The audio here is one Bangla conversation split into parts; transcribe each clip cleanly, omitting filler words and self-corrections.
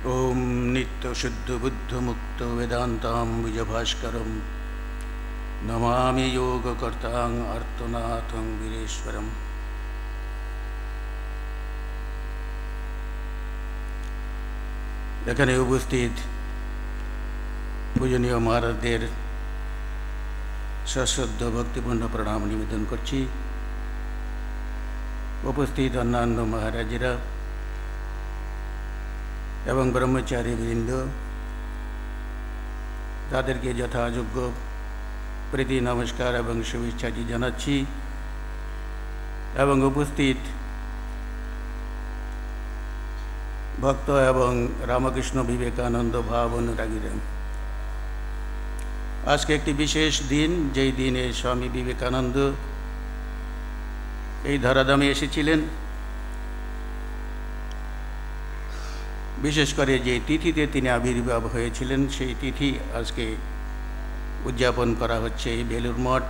ओम नित्य शुद्ध बुद्ध मुक्त वेदांतांबुजभास्करं नमामि योगकर्तां आर्तनाथं वीरेश्वरम्। এখানে উপস্থিত পূজনীয় মহারাজদের সশ্রদ্ধ ভক্তিপূর্ণ প্রণাম নিবেদন করছি। উপস্থিত অন্যান্য মহারাজেরা এবং ব্রহ্মচারীবৃন্দ, তাদেরকে যথাযোগ্য প্রীতি নমস্কার এবং শুভেচ্ছাটি জানাচ্ছি। এবং উপস্থিত ভক্ত এবং রামকৃষ্ণ বিবেকানন্দ ভাব অনুরাগীরা, আজকে একটি বিশেষ দিন, যেই দিনে স্বামী বিবেকানন্দ এই ধরাধামে এসেছিলেন। বিশেষ করে যে তিথিতে তিনি আবির্ভাব হয়েছিলেন, সেই তিথি আজকে উদযাপন করা হচ্ছে। এই বেলুর মঠ,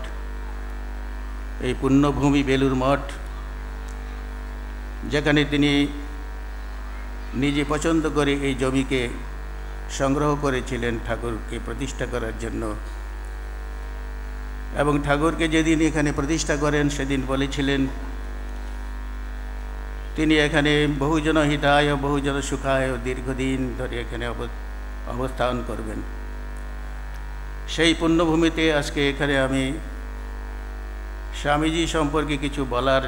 এই পুণ্যভূমি বেলুর মঠ, যেখানে তিনি নিজে পছন্দ করে এই জমিকে সংগ্রহ করেছিলেন ঠাকুরকে প্রতিষ্ঠা করার জন্য। এবং ঠাকুরকে যেদিন এখানে প্রতিষ্ঠা করেন, সেদিন বলেছিলেন তিনি এখানে বহুজন হিতায় বহুজন সুখায় দীর্ঘদিন ধরে এখানে অবস্থান করবেন। সেই পুণ্যভূমিতে আজকে এখানে আমি স্বামীজি সম্পর্কে কিছু বলার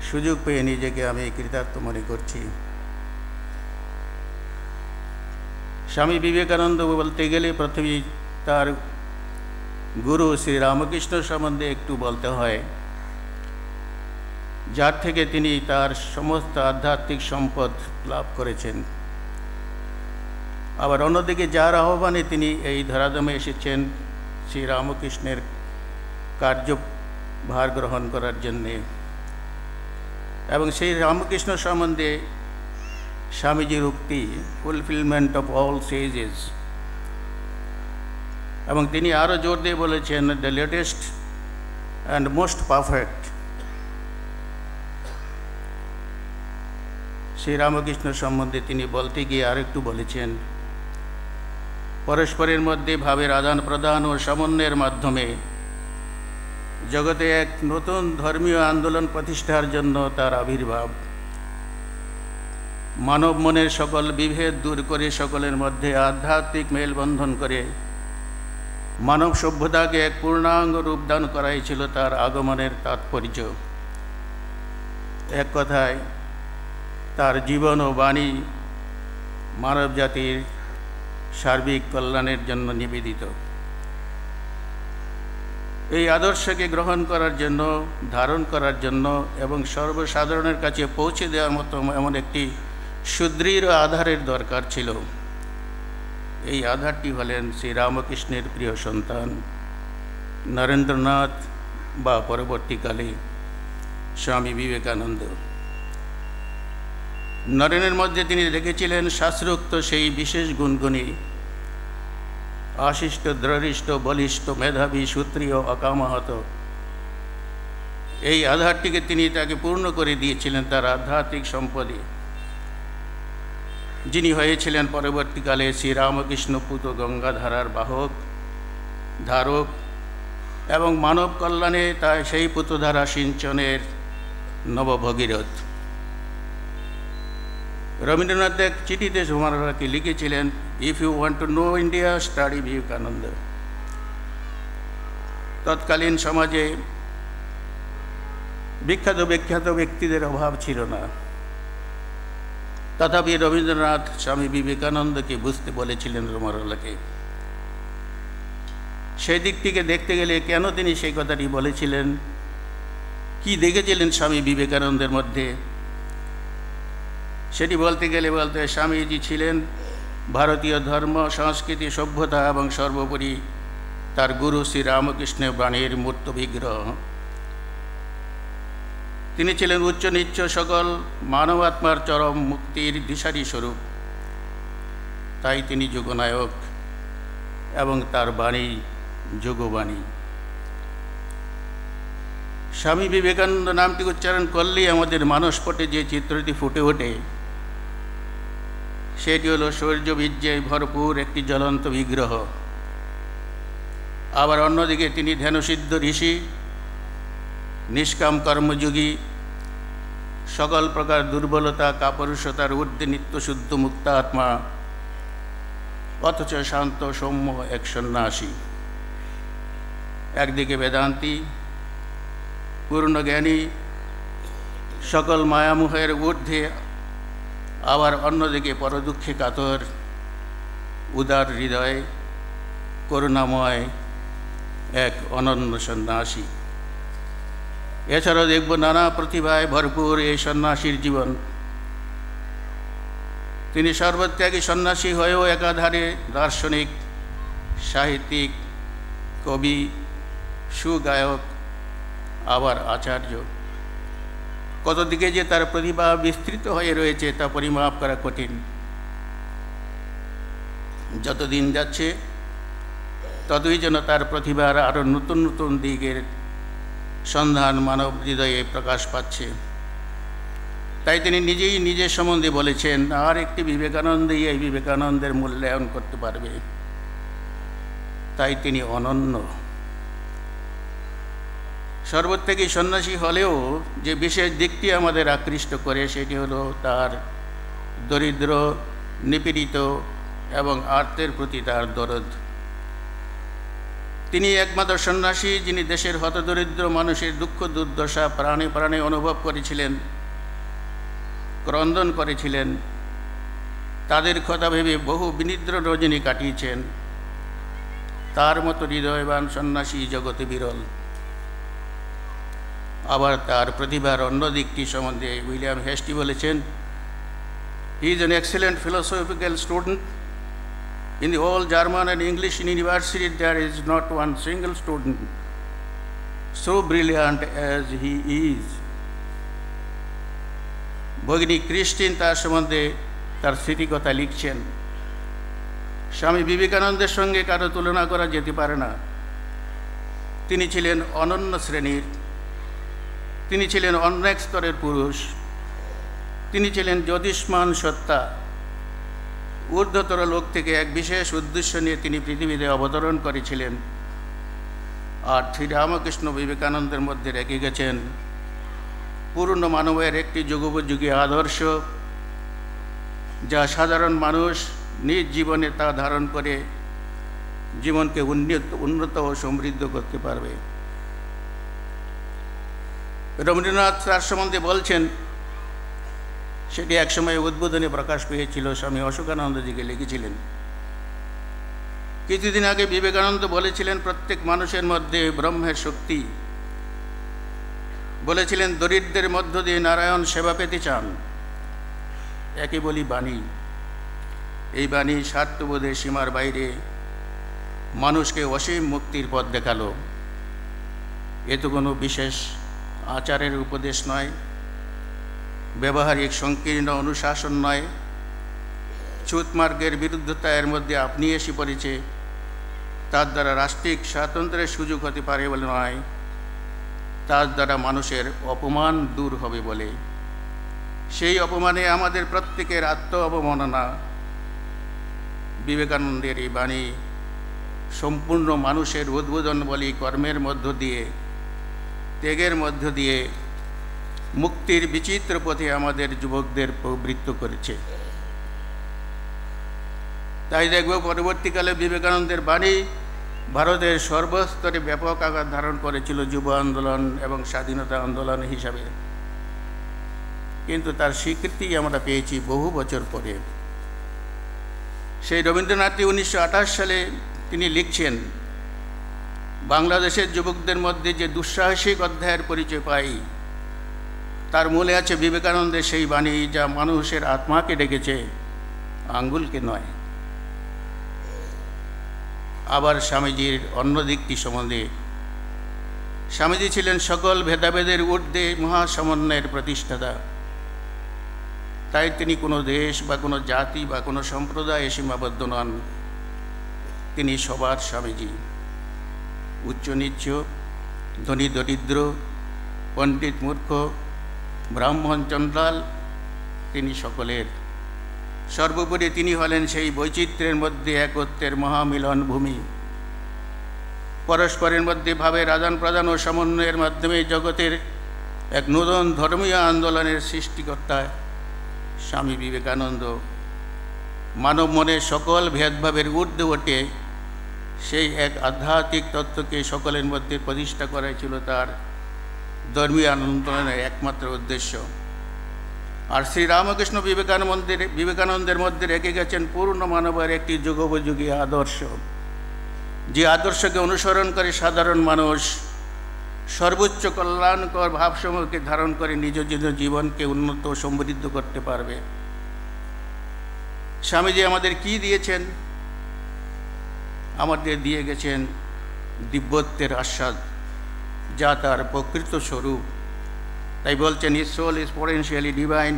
সুযোগ পেয়ে নিজেকে আমি কৃতার্থ মনে করছি। স্বামী বিবেকানন্দ বলতে গেলে প্রথমেই তার গুরু শ্রী রামকৃষ্ণ সম্বন্ধে একটু বলতে হয়, যার থেকে তিনি তার সমস্ত আধ্যাত্মিক সম্পদ লাভ করেছেন। আবার অন্যদিকে যার আহ্বানে তিনি এই ধরাধামে এসেছেন শ্রী রামকৃষ্ণের কার্যভার গ্রহণ করার জন্যে। এবং সেই রামকৃষ্ণ সম্বন্ধে স্বামীজির উক্তি, ফুলফিলমেন্ট অফ অল সেজেস। এবং তিনি আরও জোর দিয়ে বলেছেন, the latest and most perfect. Sri Ramakrishna সম্বন্ধে তিনি বলতে গিয়ে আরেকটু বলেছেন, পরস্পরের মধ্যে ভাবের আদান প্রদান ও সমন্বয়ের মাধ্যমে জগতে এক নতুন ধর্মীয় আন্দোলন প্রতিষ্ঠার জন্য তার আবির্ভাব। মানব মনের সকল বিভেদ দূর করে সকলের মধ্যে আধ্যাত্মিক মেলবন্ধন করে মানব সভ্যতাকে এক পূর্ণাঙ্গ রূপদান করাই ছিল তার আগমনের তাৎপর্য। এক কথায় তার জীবন ও বাণী মানব জাতির সার্বিক কল্যাণের জন্য নিবেদিত। এই আদর্শকে গ্রহণ করার জন্য, ধারণ করার জন্য এবং সর্বসাধারণের কাছে পৌঁছে দেওয়ার মতো এমন একটি সুদৃঢ় আধারের দরকার ছিল। এই আধারটি হলেন শ্রী রামকৃষ্ণের প্রিয় সন্তান নরেন্দ্রনাথ বা পরবর্তীকালে স্বামী বিবেকানন্দ। নরেনের মধ্যে তিনি দেখেছিলেন শাস্ত্রোক্ত সেই বিশেষ গুণগুণী, আশিষ্ট, দৃঢ়িষ্ট, বলিষ্ঠ, মেধাবী, সূত্রীয়, অকামাহত। এই আধারটিকে তিনি তাকে পূর্ণ করে দিয়েছিলেন তার আধ্যাত্মিক সম্পদে, যিনি হয়েছিলেন পরবর্তীকালে শ্রীরামকৃষ্ণ পুত গঙ্গাধারার বাহক, ধারক এবং মানব কল্যাণে তাই সেই পুতধারা সিঞ্চনের নবভগীরথ। রবীন্দ্রনাথ এক চিঠিতে সুমারাকে লিখেছিলেন, if you want to know India, study Vivekananda. তৎকালীন সমাজে বিখ্যাত ব্যক্তিদের অভাব ছিল না, তথাপি রবীন্দ্রনাথ স্বামী বিবেকানন্দকে বুঝতে বলেছিলেন রুমারলাকে। সেই দিকটিকে দেখতে গেলে কেন তিনি সেই কথাটি বলেছিলেন, কি দেখেছিলেন স্বামী বিবেকানন্দের মধ্যে, সেটি বলতে স্বামীজি ছিলেন ভারতীয় ধর্ম, সংস্কৃতি, সভ্যতা এবং সর্বোপরি তার গুরু শ্রী রামকৃষ্ণের বাণীর মূর্ত বিগ্রহ। তিনি ছিলেন উচ্চ নিচ্চ সকল মানবাত্মার চরম মুক্তির দিশারি স্বরূপ। তাই তিনি যুগনায়ক এবং তার বাণী যুগবাণী। স্বামী বিবেকানন্দ নামটি উচ্চারণ করলেই আমাদের মানসপটে যে চিত্রটি ফুটে ওঠে, সেটি হলো শৌর্যবীর্যে ভরপুর একটি জ্বলন্ত বিগ্রহ। আবার অন্যদিকে তিনি ধ্যানসিদ্ধ ঋষি, নিষ্কাম কর্মযোগী, সকল প্রকার দুর্বলতা কাপুরুষতার ঊর্ধ্বে নিত্যশুদ্ধ মুক্ত আত্মা, অথচ শান্ত সৌম্য এক সন্ন্যাসী। একদিকে বেদান্তি, পূর্ণজ্ঞানী, সকল মায়ামোহের ঊর্ধ্বে, আবার অন্যদিকে পরদুঃখে কাতর, উদার হৃদয়, করুণাময় এক অনন্য সন্ন্যাসী। এছাড়াও দেখব নানা প্রতিভায় ভরপুর এই সন্ন্যাসীর জীবন। তিনি সর্বত্যাগী সন্ন্যাসী হয়েও একাধারে দার্শনিক, সাহিত্যিক, কবি, সুগায়ক, আবার আচার্য। কত দিকে যে তার প্রতিভা বিস্তৃত হয়ে রয়েছে তা পরিমাপ করা কঠিন। যত দিন যাচ্ছে ততই যেন তার প্রতিভার আরও নতুন নতুন দিকের সন্ধান মানব হৃদয়ে প্রকাশ পাচ্ছে। তাই তিনি নিজেই নিজের সম্বন্ধে বলেছেন, আর একটি বিবেকানন্দই এই বিবেকানন্দের মূল্যায়ন করতে পারবে। তাই তিনি অনন্য। সর্বত্যাগী সন্ন্যাসী হলেও যে বিশেষ দিকটি আমাদের আকৃষ্ট করে সেটি হলো তার দরিদ্র, নিপীড়িত এবং আর্তের প্রতি তার দরদ। তিনি একমাত্র সন্ন্যাসী যিনি দেশের হতদরিদ্র মানুষের দুঃখ দুর্দশা প্রাণে প্রাণে অনুভব করেছিলেন, ক্রন্দন করেছিলেন, তাদের কথা ভেবে বহু বিনিদ্র রজনী কাটিয়েছেন। তার মতো হৃদয়বান সন্ন্যাসী জগতে বিরল। আবার তার প্রতিভার অন্য দিকটি সম্বন্ধে উইলিয়াম হেস্টি বলেছেন, he is an excellent philosophical student. In the whole German and English university, there is not one single student so brilliant as he is. ভগিনী ক্রিস্টিন তার সম্বন্ধে তার স্মৃতিকথা লিখছেন, স্বামী বিবেকানন্দের সঙ্গে কারো তুলনা করা যেতে পারে না। তিনি ছিলেন অনন্য শ্রেণীর, তিনি ছিলেন অন্য এক স্তরের পুরুষ, তিনি ছিলেন জ্যোতিষ্মান সত্তা। ঊর্ধ্বতর লোক থেকে এক বিশেষ উদ্দেশ্য নিয়ে তিনি পৃথিবীতে অবতরণ করেছিলেন। আর শ্রীরামকৃষ্ণ বিবেকানন্দের মধ্যে রেখে গেছেন পূর্ণ মানবের একটি যুগোপযোগী আদর্শ, যা সাধারণ মানুষ নিজ জীবনে তা ধারণ করে জীবনকে উন্নত ও সমৃদ্ধ করতে পারবে। রবীন্দ্রনাথ তার সম্বন্ধে বলছেন, সেটি একসময় উদ্বোধনে প্রকাশ পেয়েছিল, স্বামী অশোকানন্দজিকে লিখেছিলেন। কিছুদিন আগে বিবেকানন্দ বলেছিলেন, প্রত্যেক মানুষের মধ্যে ব্রহ্মের শক্তি। বলেছিলেন, দরিদ্রের মধ্য দিয়ে নারায়ণ সেবা পেতে চান। একে বলি বাণী। এই বাণী স্বার্থবোধের সীমার বাইরে মানুষকে অসীম মুক্তির পথ দেখালো। এ তো কোনো বিশেষ আচারের উপদেশ নয়, ব্যবহারিক সংকীর্ণ অনুশাসন নয়, ছুতমার্গের বিরুদ্ধতা এর মধ্যে আপনি এসে পড়েছে। তার দ্বারা রাষ্ট্রিক স্বাতন্ত্র্যের সুযোগ হতে পারে বলে নয়, তার দ্বারা মানুষের অপমান দূর হবে বলে। সেই অপমানে আমাদের প্রত্যেকের আত্ম অবমাননা। বিবেকানন্দের এই বাণী সম্পূর্ণ মানুষের উদ্বোধন বলি কর্মের মধ্য দিয়ে, ত্যাগের মধ্য দিয়ে মুক্তির বিচিত্র পথে আমাদের যুবকদের প্রবৃত্ত করেছে। তাই দেখব পরবর্তীকালে বিবেকানন্দের বাণী ভারতের সর্বস্তরে ব্যাপক আকার ধারণ করেছিল যুব আন্দোলন এবং স্বাধীনতা আন্দোলন হিসাবে। কিন্তু তার স্বীকৃতি আমরা পেয়েছি বহু বছর পরে। সেই রবীন্দ্রনাথই 1928 সালে তিনি লিখছেন, বাংলাদেশের যুবকদের মধ্যে যে দুঃসাহসিক অধ্যায়ের পরিচয় পাই, তার মূলে আছে বিবেকানন্দের সেই বাণী, যা মানুষের আত্মাকে ডেকেছে, আঙ্গুলকে নয়। আবার স্বামীজির অন্য দিকটি সম্বন্ধে, স্বামীজি ছিলেন সকল ভেদাভেদের ঊর্ধ্বে মহাসমন্বয়ের প্রতিষ্ঠাতা। তাই তিনি কোনো দেশ বা কোনো জাতি বা কোনো সম্প্রদায়ে সীমাবদ্ধ নন। তিনি সবার স্বামীজি। উচ্চ নীচ, ধনী দরিদ্র, পণ্ডিত মূর্খ, ব্রাহ্মণ চণ্ডাল, তিনি সকলের সর্বোপরি তিনি হলেন সেই বৈচিত্র্যের মধ্যে একত্বের মহামিলন ভূমি। পরস্পরের মধ্যে ভাবের আদান প্রদান ও সমন্বয়ের মাধ্যমে জগতের এক নূতন ধর্মীয় আন্দোলনের সৃষ্টিকর্তা স্বামী বিবেকানন্দ মানব মনের সকল ভেদভাবের ঊর্ধ্বে ওঠে সেই এক আধ্যাত্মিক তত্ত্বকে সকলের মধ্যে প্রতিষ্ঠা করাই ছিল তার ধর্মীয় আন্দোলনের একমাত্র উদ্দেশ্য। আর শ্রীরামকৃষ্ণ বিবেকানন্দের মধ্যে রেখে গেছেন পূর্ণ মানবের একটি যুগোপযোগী আদর্শ, যে আদর্শকে অনুসরণ করে সাধারণ মানুষ সর্বোচ্চ কল্যাণকর ভাবসমূহকে ধারণ করে নিজ জীবনকে উন্নত ও সমৃদ্ধ করতে পারবে। স্বামীজি আমাদের কি দিয়েছেন? আমাদের দিয়ে গেছেন দিব্যত্বের আস্বাদ, যা তার প্রকৃত স্বরূপ। তাই বলছেন his soul is potentially divine.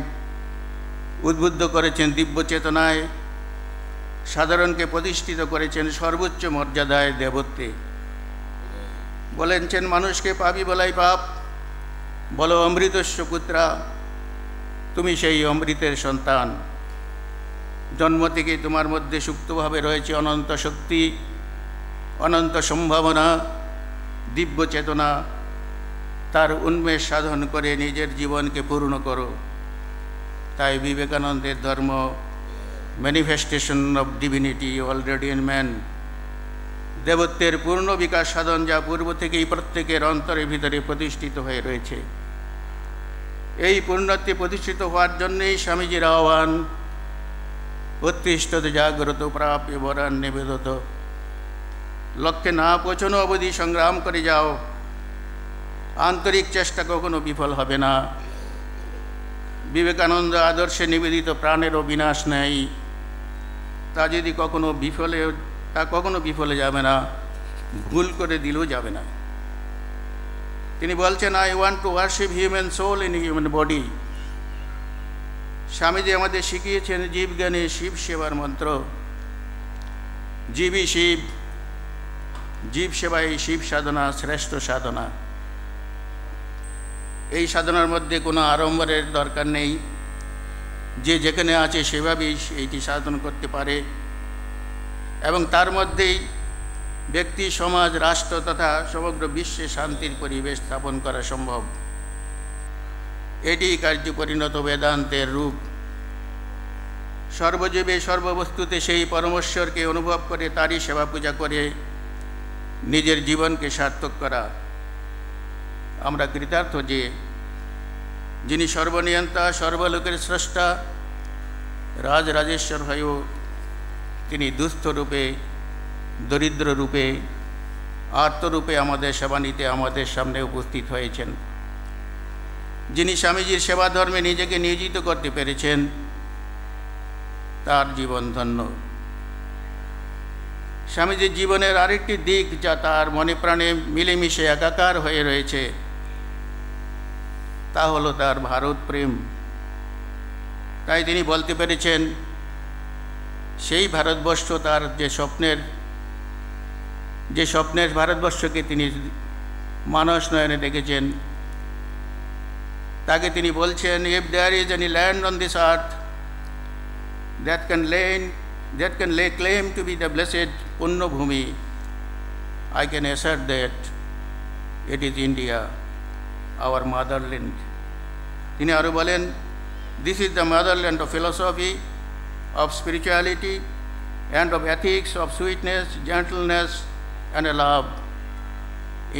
উদ্বুদ্ধ করেছেন দিব্য চেতনায়, সাধারণকে প্রতিষ্ঠিত করেছেন সর্বোচ্চ মর্যাদায় দেবত্বে। বলেছেন মানুষকে পাপী বলাই পাপ, বলো অমৃতস্য পুত্রা, তুমি সেই অমৃতের সন্তান। জন্ম থেকেই তোমার মধ্যে সুপ্তভাবে রয়েছে অনন্ত শক্তি, অনন্ত সম্ভাবনা, দিব্য চেতনা। তার উন্মেষ সাধন করে নিজের জীবনকে পূর্ণ করো। তাই বিবেকানন্দের ধর্ম manifestation of divinity already in man, দেবত্বের পূর্ণ বিকাশ সাধন, যা পূর্ব থেকেই প্রত্যেকের অন্তরের ভিতরে প্রতিষ্ঠিত হয়ে রয়েছে। এই পূর্ণত্বে প্রতিষ্ঠিত হওয়ার জন্যই স্বামীজির আহ্বান, উত্তিষ্ঠতে জাগ্রত প্রাপ্য বরান নিবেদত। লক্ষ্যে না পৌঁছানো অবধি সংগ্রাম করে যাও, আন্তরিক চেষ্টা কখনো বিফল হবে না। বিবেকানন্দ আদর্শে নিবেদিত প্রাণেরও বিনাশ নেই, তা কখনো বিফলে যাবে না, ভুল করে দিলেও যাবে না। তিনি বলছেন, I want to worship human soul in human body. Swamiji আমাদের শিখিয়েছেন জীবজ্ঞানে শিব সেবার মন্ত্র। জীবই শিব, জীব সেবাই শিব সাধনা শ্রেষ্ঠ সাধনা। এই সাধনার মধ্যে কোনো আড়ম্বরের দরকার নেই। যে যেখানে আছে সেভাবেই এইটি সাধন করতে পারে এবং তার মধ্যেই ব্যক্তি, সমাজ, রাষ্ট্র তথা সমগ্র বিশ্বে শান্তির পরিবেশ স্থাপন করা সম্ভব। এটি কার্যপরিণত বেদান্তের রূপ। সর্বজীবে সর্ববস্তুতে সেই পরমেশ্বরকে অনুভব করে তারই সেবা পূজা করে নিজের জীবনকে সার্থক করা। আমরা কৃতার্থ যে যিনি সর্বনিয়ন্তা, সর্বলোকের স্রষ্টা, রাজরাজেশ্বর হয়েও তিনি দুস্থ রূপে, দরিদ্র রূপে, আত্মরূপে আমাদের সেবা নিতে আমাদের সামনে উপস্থিত হয়েছেন। যিনি স্বামীজির সেবা ধর্মে নিজেকে নিয়োজিত করতে পেরেছেন, তার জীবন ধন্য। স্বামীজির জীবনের আরেকটি দিক যা তার মনে প্রাণে মিলেমিশে একাকার হয়ে রয়েছে, তা হলো তার ভারত প্রেম। তাই তিনি বলতে পেরেছেন সেই ভারতবর্ষ, তার যে স্বপ্নের ভারতবর্ষকে তিনি মানস নয়নে দেখেছেন, তাকে তিনি বলছেন, if there is any land on this earth that can lay claim to be the blessed Punna Bhumi, I can assert that it is India, our motherland. তিনি আরো বলেন, this is the motherland of philosophy, of spirituality, and of ethics, of sweetness, gentleness, and love.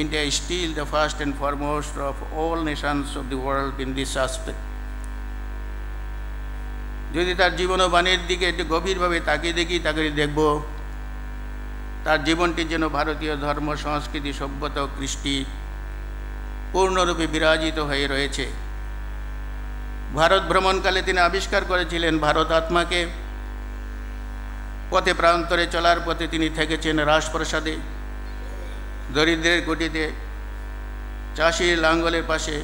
India is still the first and foremost of all nations of the world in this aspect. যদি তার জীবন ও বাণীর দিকে একটু গভীরভাবে তাকিয়ে দেখি, তাকে দেখব তার জীবনটি যেন ভারতীয় ধর্ম, সংস্কৃতি, সভ্যতা ও কৃষ্টি পূর্ণরূপে বিরাজিত হয়ে রয়েছে। ভারত ভ্রমণকালে তিনি আবিষ্কার করেছিলেন ভারত আত্মাকে। পথে প্রান্তরে চলার পথে তিনি থেকেছেন রাজপ্রাসাদে, দরিদ্রের কুটিতে, চাষির লাঙ্গলের পাশে,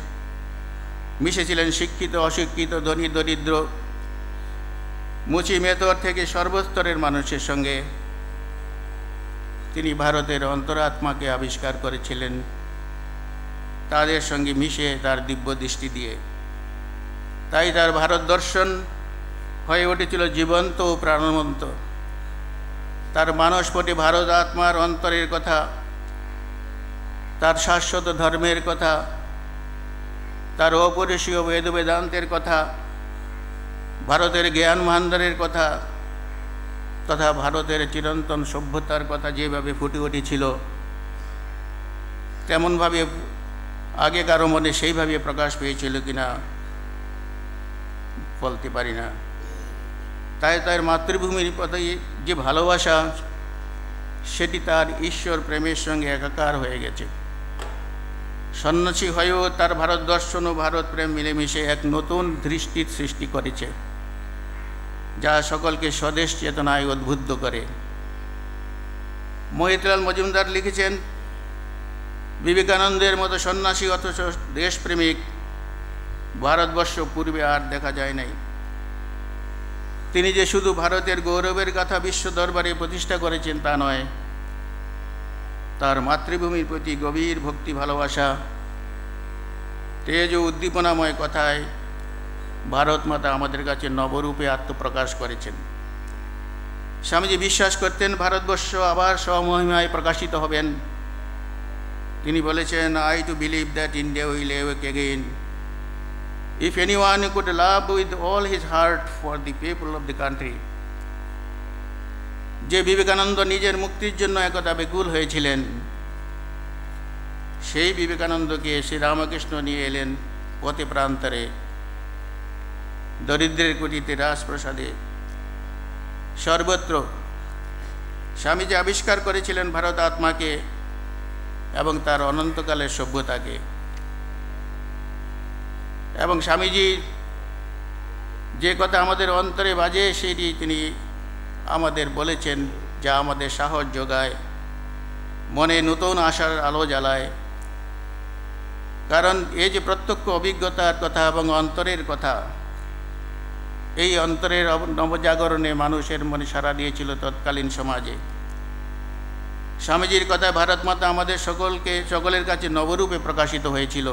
মিশেছিলেন শিক্ষিত, অশিক্ষিত, ধনী, দরিদ্র, মুচি মেতর থেকে সর্বস্তরের মানুষের সঙ্গে। তিনি ভারতের অন্তরাত্মাকে আবিষ্কার করেছিলেন তাদের সঙ্গে মিশে তার দিব্য দৃষ্টি দিয়ে। তাই তার ভারত দর্শন হয়ে উঠেছিল জীবন্ত ও প্রাণবন্ত। তার মানসপটে ভারত আত্মার অন্তরের কথা, তার শাশ্বত ধর্মের কথা, তার অপরিসীয় বেদ বেদান্তের কথা, ভারতের জ্ঞান ভাণ্ডারের কথা তথা ভারতের চিরন্তন সভ্যতার কথা যেভাবে ফুটে উঠেছিল, তেমনভাবে আগে কারো মনে সেইভাবে প্রকাশ পেয়েছিল কিনা বলতে পারি না। তাই তার মাতৃভূমির প্রতি যে ভালোবাসা, সেটি তার ঈশ্বর প্রেমের সঙ্গে একাকার হয়ে গেছে। সন্ন্যাসী হয়েও তার ভারত দর্শন ও ভারত প্রেম মিলেমিশে এক নতুন দৃষ্টির সৃষ্টি করেছে, যা সকলকে স্বদেশ চেতনায় উদ্বুদ্ধ করে। মহিতলাল মজুমদার লিখেছেন, বিবেকানন্দের মতো সন্ন্যাসী অথচ দেশপ্রেমিক ভারতবর্ষ পূর্বে আর দেখা যায় নাই। তিনি যে শুধু ভারতের গৌরবের কথা বিশ্ব দরবারে প্রতিষ্ঠা করেছেন তা নয়, তার মাতৃভূমির প্রতি গভীর ভক্তি ভালোবাসা, তেজ ও উদ্দীপনাময় কথায় ভারত মাতা আমাদের কাছে নবরূপে আত্মপ্রকাশ করেছেন। স্বামীজি বিশ্বাস করতেন ভারতবর্ষ আবার স্বমহিমায় প্রকাশিত হবেন। তিনি বলেছেন, I to believe that India will awake again. If anyone could love with all his heart for the people of the country, যে বিবেকানন্দ নিজের মুক্তির জন্য একদা ব্যাকুল হয়েছিলেন, সেই বিবেকানন্দকে শ্রীরামকৃষ্ণ নিয়ে এলেন পথে প্রান্তরে, দরিদ্রের কুটিতে, রাজপ্রাসাদে, সর্বত্র। স্বামীজি আবিষ্কার করেছিলেন ভারত আত্মাকে এবং তার অনন্তকালের সভ্যতাকে। এবং স্বামীজি যে কথা আমাদের অন্তরে বাজে, সেটি তিনি আমাদের বলেছেন, যা আমাদের সাহস যোগায়, মনে নতুন আশার আলো জ্বালায়। কারণ এই যে প্রত্যক্ষ অভিজ্ঞতার কথা এবং অন্তরের কথা, এই অন্তরের নবজাগরণে মানুষের মনে সাড়া দিয়েছিল তৎকালীন সমাজে। স্বামীজির কথায় ভারত মাতা আমাদের সকলের কাছে নবরূপে প্রকাশিত হয়েছিল।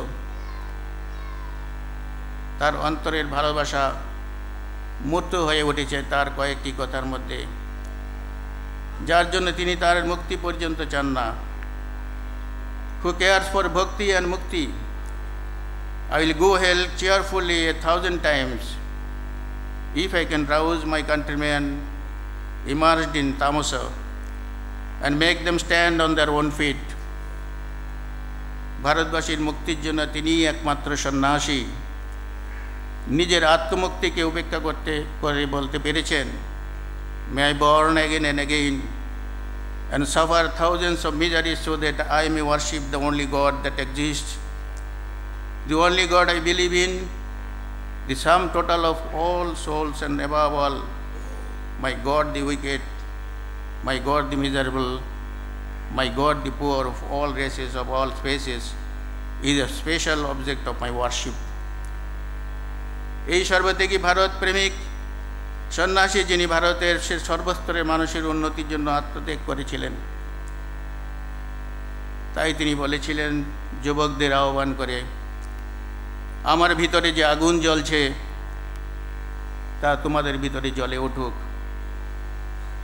তার অন্তরের ভালোবাসা মূর্ত হয়ে উঠেছে তার কয়েকটি কথার মধ্যে, যার জন্য তিনি তার মুক্তি পর্যন্ত চান না। Who cares for bhakti and mukti? I will go hell cheerfully 1,000 times if I can rouse my countrymen immersed in tamasa and make them stand on their own feet. ভারতবাসীর মুক্তির জন্য তিনিই একমাত্র সন্ন্যাসী। নিজের আত্মমুক্তিকে উপেক্ষা করে বলতে পেরেছেন, may I born again and again and suffer thousands of miseries so that I may worship the only God that exists, the only God I believe in, the sum total of all souls, and above all, my God the wicked, my God the miserable, my God the poor of all races, of all species, is a special object of my worship. এই সর্বত্যাগী ভারত প্রেমিক সন্ন্যাসী, যিনি ভারতের সর্বস্তরের মানুষের উন্নতির জন্য আত্মত্যাগ করেছিলেন, তাই তিনি বলেছিলেন যুবকদের আহ্বান করে, আমার ভিতরে যে আগুন জ্বলছে তা তোমাদের ভিতরে জ্বলে উঠুক,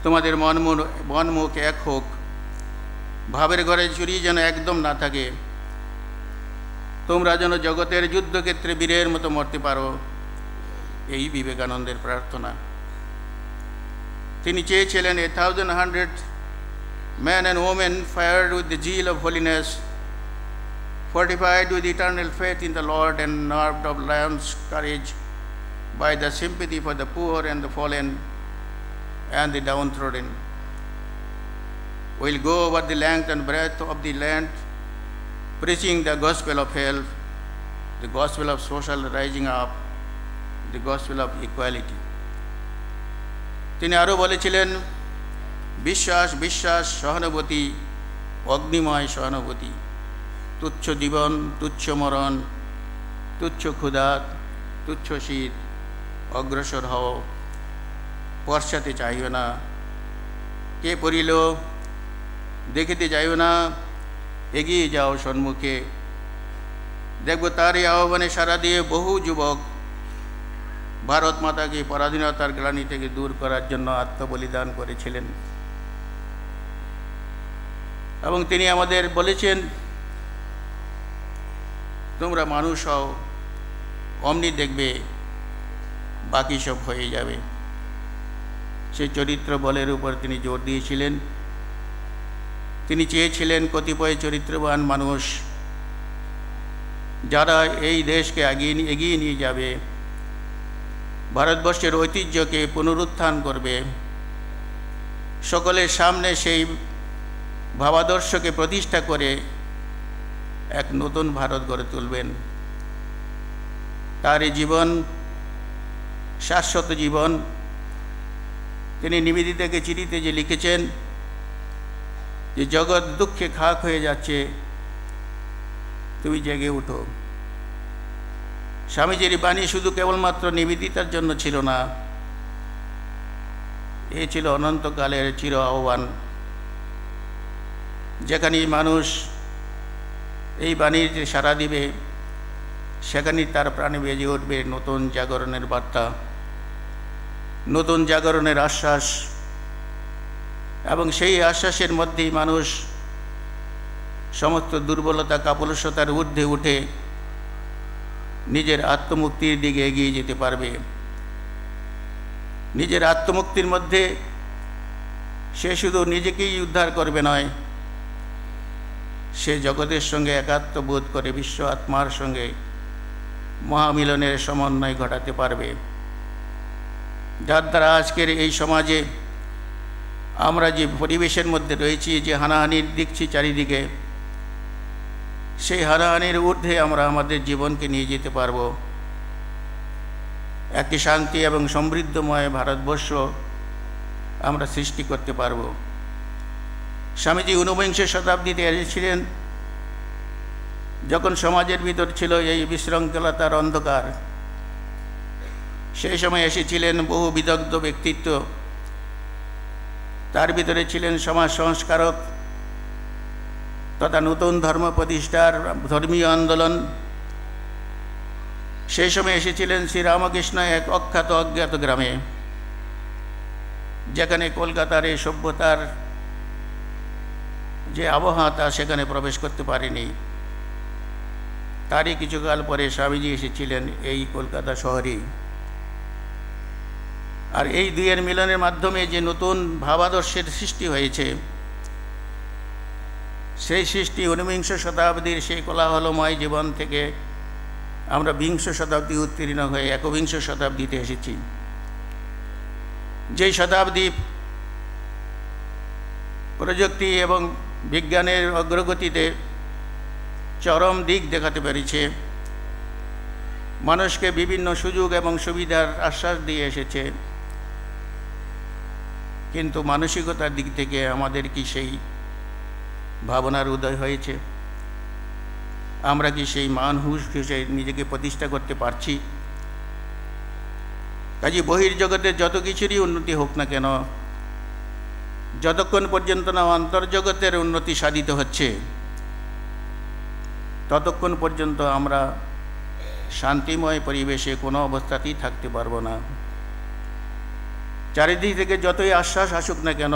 তোমাদের মন মুখ এক হোক, ভাবের ঘরে চুরি যেন একদম না থাকে, তোমরা যেন জগতের যুদ্ধক্ষেত্রে বীরের মতো মরতে পারো। এই বিবেকানন্দের প্রার্থনা। তিনি চেয়েছিলেন 1,100 men and women fired with the zeal of holiness, fortified with eternal faith in the Lord, and nerved of lion's courage by the sympathy for the poor and the fallen and the downtrodden, will go over the length and breadth of the land, preaching the gospel of health, the gospel of social rising up, the gospel of equality. তিনি আরও বলেছিলেন, বিশ্বাস বিশ্বাস, সহানুভূতি, অগ্নিময় সহানুভূতি, তুচ্ছ জীবন, তুচ্ছ মরণ, তুচ্ছ ক্ষুধা, তুচ্ছ শীত, অগ্রসর হও, পশ্চাতে চাইও না, কে পড়িল দেখিতে যাইও না, এগিয়ে যাও সম্মুখে। দেখব তারই আহ্বানে সাড়া দিয়ে বহু যুবক ভারত মাতাকে পরাধীনতার গ্লানি থেকে দূর করার জন্য আত্মবলিদান করেছিলেন। এবং তিনি আমাদের বলেছেন, তোমরা মানুষ হও, অমনি দেখবে বাকি সব হয়ে যাবে। সেই চরিত্র বলের উপর তিনি জোর দিয়েছিলেন। তিনি চেয়েছিলেন কতিপয় চরিত্রবান মানুষ যারা এই দেশকে এগিয়ে নিয়ে যাবে, ভারতবর্ষের ঐতিহ্যকে পুনরুত্থান করবে, সকলের সামনে সেই ভাবাদর্শকে প্রতিষ্ঠা করে এক নতুন ভারত গড়ে তুলবেন। তার এই জীবন শাশ্বত জীবন। তিনি নিবেদিতাকে চিঠিতে যে লিখেছেন যে জগৎ দুঃখে খাক হয়ে যাচ্ছে, তুমি জেগে উঠো। স্বামীজির বাণী শুধু কেবলমাত্র নিবেদিতার জন্য ছিল না, এ ছিল অনন্তকালের চির আহ্বান। যেখানেই মানুষ এই বাণীর সাড়া দিবে, সেখানেই তার প্রাণে বেজে উঠবে নতুন জাগরণের বার্তা, নতুন জাগরণের আশ্বাস। এবং সেই আশ্বাসের মধ্যেই মানুষ সমস্ত দুর্বলতা কাপুরুষতার ঊর্ধ্বে উঠে নিজের আত্মমুক্তির দিকে এগিয়ে যেতে পারবে। নিজের আত্মমুক্তির মধ্যে সে শুধু নিজেকেই উদ্ধার করবে নয়, সে জগতের সঙ্গে একাত্ম বোধ করে বিশ্ব আত্মার সঙ্গে মহামিলনের সমন্বয় ঘটাতে পারবে, যার দ্বারা আজকের এই সমাজে আমরা যে পরিবেশের মধ্যে রয়েছি, যে হানাহানির দেখছি চারিদিকে, সেই হানাহানির ঊর্ধ্বে আমরা আমাদের জীবনকে নিয়ে যেতে পারব। একটি শান্তি এবং সমৃদ্ধময় ভারতবর্ষ আমরা সৃষ্টি করতে পারব। স্বামীজি ঊনবিংশ শতাব্দীতে এসেছিলেন যখন সমাজের ভিতর ছিল এই বিশৃঙ্খলতার অন্ধকার। সেই সময় এসেছিলেন বহু বিদগ্ধ ব্যক্তিত্ব, তার ভিতরে ছিলেন সমাজ সংস্কারক তথা নতুন ধর্ম প্রতিষ্ঠার ধর্মীয় আন্দোলন। সেই সময় এসেছিলেন শ্রীরামকৃষ্ণ এক অখ্যাত অজ্ঞাত গ্রামে, যেখানে কলকাতার এই সভ্যতার যে আবহাওয়া তা সেখানে প্রবেশ করতে পারেনি। তারই কিছুকাল পরে স্বামীজি এসেছিলেন এই কলকাতা শহরেই। আর এই দুইয়ের মিলনের মাধ্যমে যে নতুন ভাবাদর্শের সৃষ্টি হয়েছে, সেই সৃষ্টি ঊনবিংশ শতাব্দীর সেই কোলাহলময় জীবন থেকে আমরা বিংশ শতাব্দী উত্তীর্ণ হয়ে একবিংশ শতাব্দীতে এসেছি। যেই শতাব্দী প্রযুক্তি এবং বিজ্ঞানের অগ্রগতিতে চরম দিক দেখাতে পেরেছে, মানুষকে বিভিন্ন সুযোগ এবং সুবিধার আশ্বাস দিয়ে এসেছে, কিন্তু মানসিকতার দিক থেকে আমাদের কি সেই ভাবনার উদয় হয়েছে? আমরা কি সেই মানুষ হিসেবে নিজেকে প্রতিষ্ঠা করতে পারছি? কাজে বহির্জগতে যত কিছুরই উন্নতি হোক না কেন, যতক্ষণ পর্যন্ত না অন্তর্জগতের উন্নতি সাধিত হচ্ছে, ততক্ষণ পর্যন্ত আমরা শান্তিময় পরিবেশে কোনো অবস্থাতেই থাকতে পারবো না। চারিদিক থেকে যতই আশ্বাস আসুক না কেন,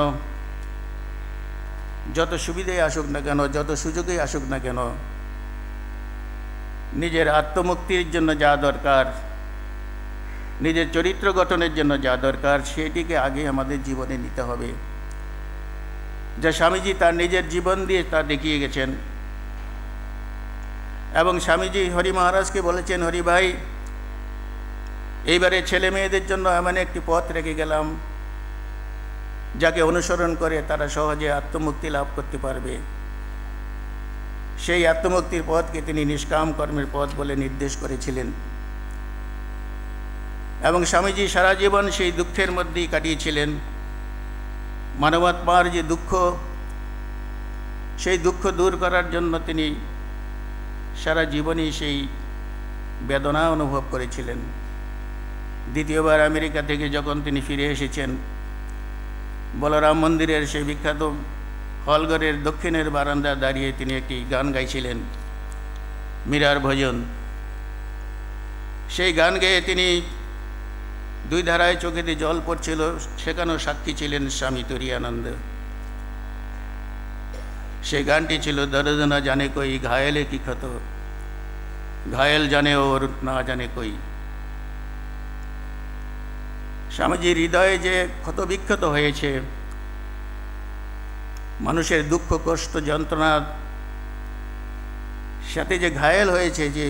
যত সুবিধাই আসুক না কেন, যত সুযোগই আসুক না কেন, নিজের আত্মমুক্তির জন্য যা দরকার, নিজের চরিত্র গঠনের জন্য যা দরকার, সেটিকে আগে আমাদের জীবনে নিতে হবে। যা স্বামীজি তার নিজের জীবন দিয়ে তা দেখিয়ে গেছেন। এবং স্বামীজি হরি মহারাজকে বলেছেন, হরি ভাই, এইবারে ছেলে মেয়েদের জন্য এমন একটি পথ রেখে গেলাম যাকে অনুসরণ করে তারা সহজে আত্মমুক্তি লাভ করতে পারবে। সেই আত্মমুক্তির পথকে তিনি নিষ্কাম কর্মের পথ বলে নির্দেশ করেছিলেন। এবং স্বামীজি সারা জীবন সেই দুঃখের মধ্যেই কাটিয়েছিলেন। মানবাত্মার যে দুঃখ, সেই দুঃখ দূর করার জন্য তিনি সারা জীবনই সেই বেদনা অনুভব করেছিলেন। দ্বিতীয়বার আমেরিকা থেকে যখন তিনি ফিরে এসেছেন, বলরাম মন্দিরের সেই বিখ্যাত হলঘরের দক্ষিণের বারান্দায় দাঁড়িয়ে তিনি একটি গান গাইছিলেন, মীরার ভজন। সেই গান গেয়ে তিনি দুই ধারায় চোখেতে জল পড়ছিল, সেখানেও সাক্ষী ছিলেন স্বামী তুরীয়ানন্দ। সেই গানটি ছিল দর্দ না জানে কই ঘায়েলে কি ক্ষত, ঘায়েল জানে ওর না জানে কই। স্বামীজির হৃদয়ে যে ক্ষত বিক্ষত হয়েছে, মানুষের দুঃখ কষ্ট যন্ত্রণার সাথে যে ঘায়েল হয়েছে, যে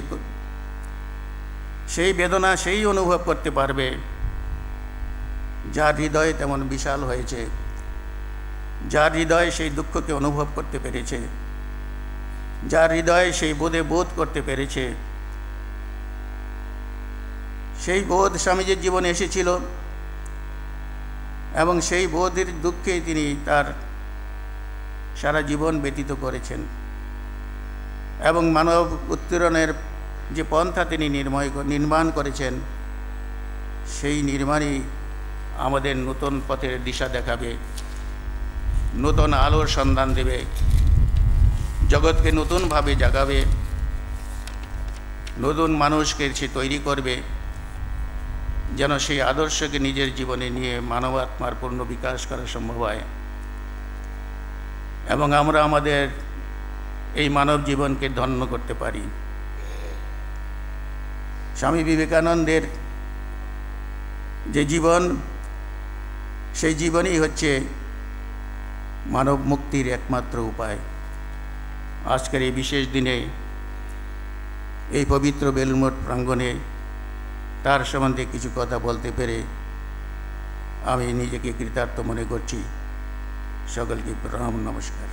সেই বেদনা সেই অনুভব করতে পারবে যার হৃদয় তেমন বিশাল হয়েছে, যার হৃদয় সেই দুঃখকে অনুভব করতে পেরেছে, যার হৃদয় সেই বোধে বোধ করতে পেরেছে। সেই বোধ স্বামীজির জীবনে এসেছিল এবং সেই বোধের দুঃখেই তিনি তার সারা জীবন ব্যতীত করেছেন এবং মানব উত্তরণের যে পন্থা তিনি নির্মাণ করেছেন, সেই নির্মাণই আমাদের নতুন পথের দিশা দেখাবে, নতুন আলোর সন্ধান দেবে, জগৎকে নতুনভাবে জাগাবে, নতুন মানুষকে সে তৈরি করবে, যেন সেই আদর্শকে নিজের জীবনে নিয়ে মানবাত্মার পূর্ণ বিকাশ করা সম্ভব হয় এবং আমরা আমাদের এই মানব জীবনকে ধন্য করতে পারি। স্বামী বিবেকানন্দের যে জীবন, সেই জীবনই হচ্ছে মানব মুক্তির একমাত্র উপায়। আজকের এই বিশেষ দিনে এই পবিত্র বেলুড় মঠ প্রাঙ্গণে তার সম্বন্ধে কিছু কথা বলতে পেরে আমি নিজেকে কৃতার্থ মনে করছি। সকলকে প্রণাম, নমস্কার।